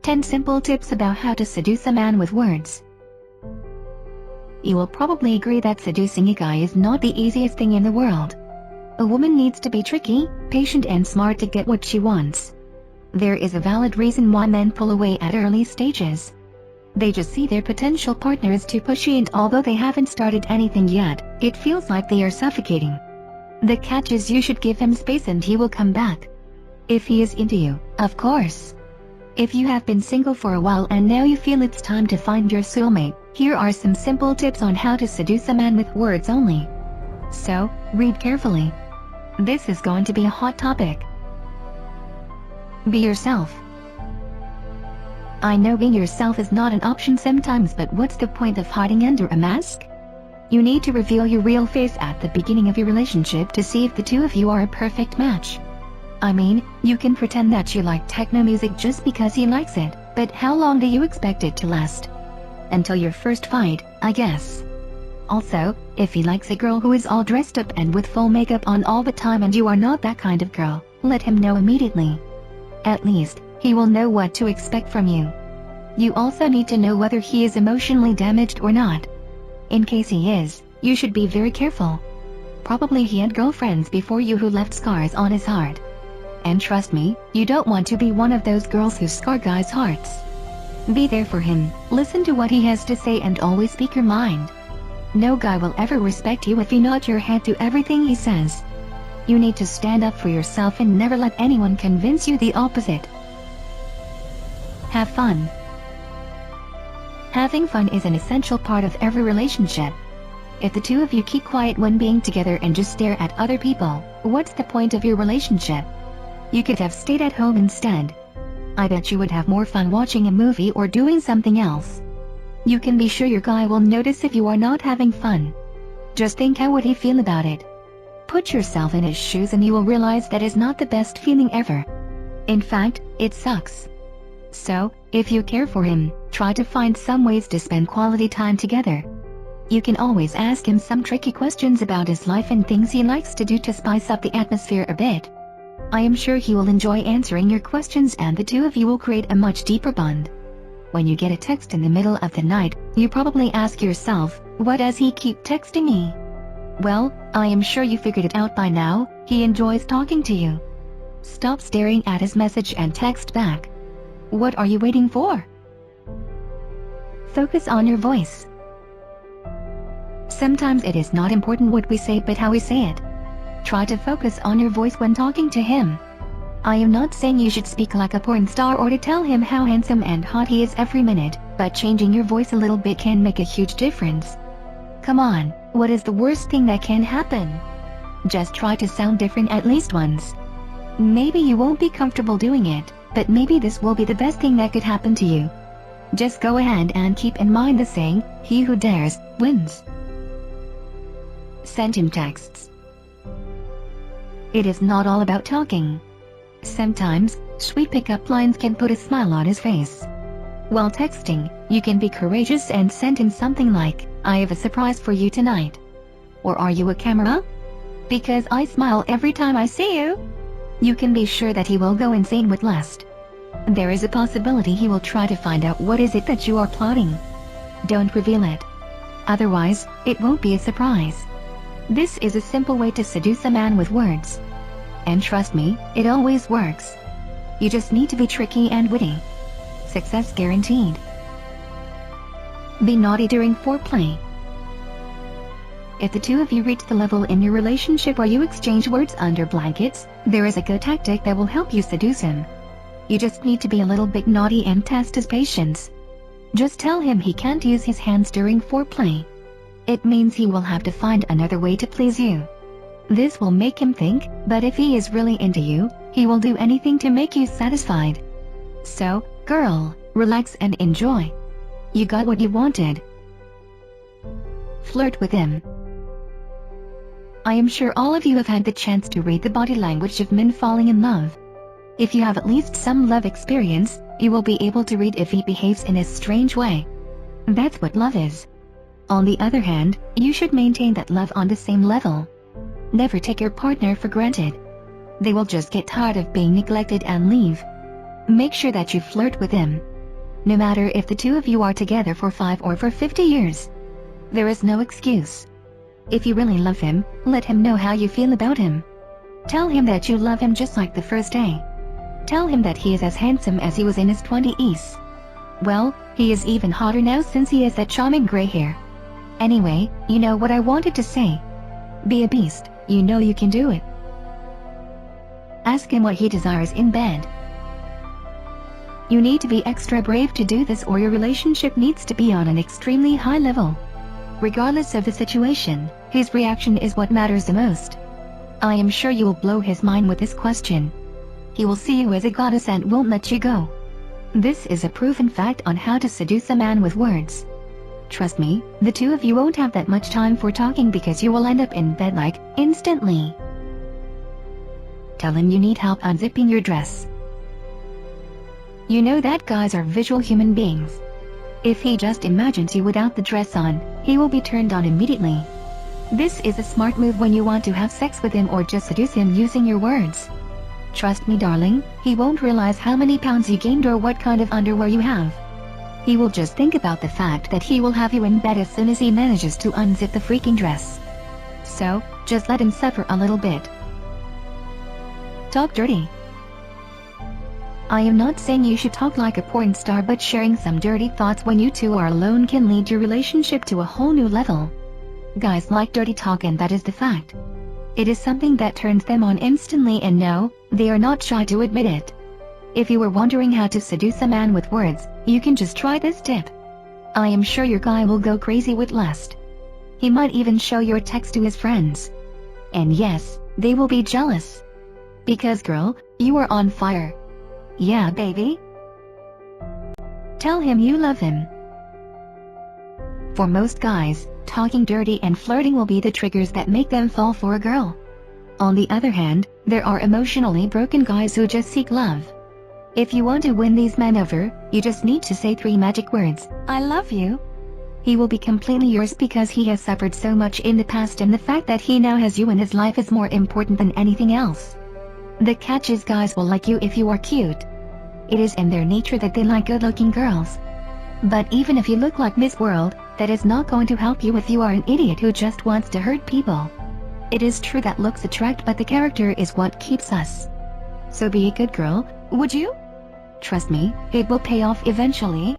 10 simple tips about how to seduce a man with words. You will probably agree that seducing a guy is not the easiest thing in the world. A woman needs to be tricky, patient and smart to get what she wants. There is a valid reason why men pull away at early stages. They just see their potential partner is too pushy, and although they haven't started anything yet, it feels like they are suffocating. The catch is you should give him space and he will come back. If he is into you, of course. If you have been single for a while and now you feel it's time to find your soulmate, here are some simple tips on how to seduce a man with words only. So, read carefully. This is going to be a hot topic. Be yourself. I know being yourself is not an option sometimes, but what's the point of hiding under a mask? You need to reveal your real face at the beginning of your relationship to see if the two of you are a perfect match. I mean, you can pretend that you like techno music just because he likes it, but how long do you expect it to last? Until your first fight, I guess. Also, if he likes a girl who is all dressed up and with full makeup on all the time and you are not that kind of girl, let him know immediately. At least, he will know what to expect from you. You also need to know whether he is emotionally damaged or not. In case he is, you should be very careful. Probably he had girlfriends before you who left scars on his heart. And trust me, you don't want to be one of those girls who scar guys' hearts. Be there for him, listen to what he has to say and always speak your mind. No guy will ever respect you if you nod your head to everything he says. You need to stand up for yourself and never let anyone convince you the opposite. Have fun. Having fun is an essential part of every relationship. If the two of you keep quiet when being together and just stare at other people, what's the point of your relationship? You could have stayed at home instead. I bet you would have more fun watching a movie or doing something else. You can be sure your guy will notice if you are not having fun. Just think, how would he feel about it? Put yourself in his shoes and you will realize that is not the best feeling ever. In fact, it sucks. So, if you care for him, try to find some ways to spend quality time together. You can always ask him some tricky questions about his life and things he likes to do to spice up the atmosphere a bit. I am sure he will enjoy answering your questions and the two of you will create a much deeper bond. When you get a text in the middle of the night, you probably ask yourself, why does he keep texting me? Well, I am sure you figured it out by now, he enjoys talking to you. Stop staring at his message and text back. What are you waiting for? Focus on your voice. Sometimes it is not important what we say but how we say it. Try to focus on your voice when talking to him. I am not saying you should speak like a porn star or to tell him how handsome and hot he is every minute, but changing your voice a little bit can make a huge difference. Come on, what is the worst thing that can happen? Just try to sound different at least once. Maybe you won't be comfortable doing it, but maybe this will be the best thing that could happen to you. Just go ahead and keep in mind the saying, he who dares, wins. Send him texts. It is not all about talking. Sometimes, sweet pickup lines can put a smile on his face. While texting, you can be courageous and send him something like, I have a surprise for you tonight. Or are you a camera? Because I smile every time I see you. You can be sure that he will go insane with lust. There is a possibility he will try to find out what is it that you are plotting. Don't reveal it. Otherwise, it won't be a surprise. This is a simple way to seduce a man with words. And trust me, it always works. You just need to be tricky and witty. Success guaranteed. Be naughty during foreplay. If the two of you reach the level in your relationship where you exchange words under blankets, there is a good tactic that will help you seduce him. You just need to be a little bit naughty and test his patience. Just tell him he can't use his hands during foreplay. It means he will have to find another way to please you. This will make him think, but if he is really into you, he will do anything to make you satisfied. So, girl, relax and enjoy. You got what you wanted. Flirt with him. I am sure all of you have had the chance to read the body language of men falling in love. If you have at least some love experience, you will be able to read if he behaves in a strange way. That's what love is. On the other hand, you should maintain that love on the same level. Never take your partner for granted. They will just get tired of being neglected and leave. Make sure that you flirt with him, no matter if the two of you are together for 5 or for 50 years. There is no excuse. If you really love him, let him know how you feel about him. Tell him that you love him just like the first day. Tell him that he is as handsome as he was in his 20s. Well, he is even hotter now since he has that charming gray hair. Anyway, you know what I wanted to say. Be a beast, you know you can do it. Ask him what he desires in bed. You need to be extra brave to do this, or your relationship needs to be on an extremely high level. Regardless of the situation, his reaction is what matters the most. I am sure you will blow his mind with this question. He will see you as a goddess and won't let you go. This is a proven fact on how to seduce a man with words. Trust me, the two of you won't have that much time for talking because you will end up in bed like, instantly. Tell him you need help unzipping your dress. You know that guys are visual human beings. If he just imagines you without the dress on, he will be turned on immediately. This is a smart move when you want to have sex with him or just seduce him using your words. Trust me darling, he won't realize how many pounds you gained or what kind of underwear you have. He will just think about the fact that he will have you in bed as soon as he manages to unzip the freaking dress. So, just let him suffer a little bit. Talk dirty. I am not saying you should talk like a porn star, but sharing some dirty thoughts when you two are alone can lead your relationship to a whole new level. Guys like dirty talk, and that is the fact. It is something that turns them on instantly, and no, they are not shy to admit it. If you were wondering how to seduce a man with words, you can just try this tip. I am sure your guy will go crazy with lust. He might even show your text to his friends. And yes, they will be jealous. Because girl, you are on fire. Yeah baby. Tell him you love him. For most guys, talking dirty and flirting will be the triggers that make them fall for a girl. On the other hand, there are emotionally broken guys who just seek love. If you want to win these men over, you just need to say 3 magic words, I love you. He will be completely yours because he has suffered so much in the past, and the fact that he now has you in his life is more important than anything else. The catch is guys will like you if you are cute. It is in their nature that they like good-looking girls. But even if you look like Miss World, that is not going to help you if you are an idiot who just wants to hurt people. It is true that looks attract, but the character is what keeps us. So be a good girl, would you? Trust me, it will pay off eventually.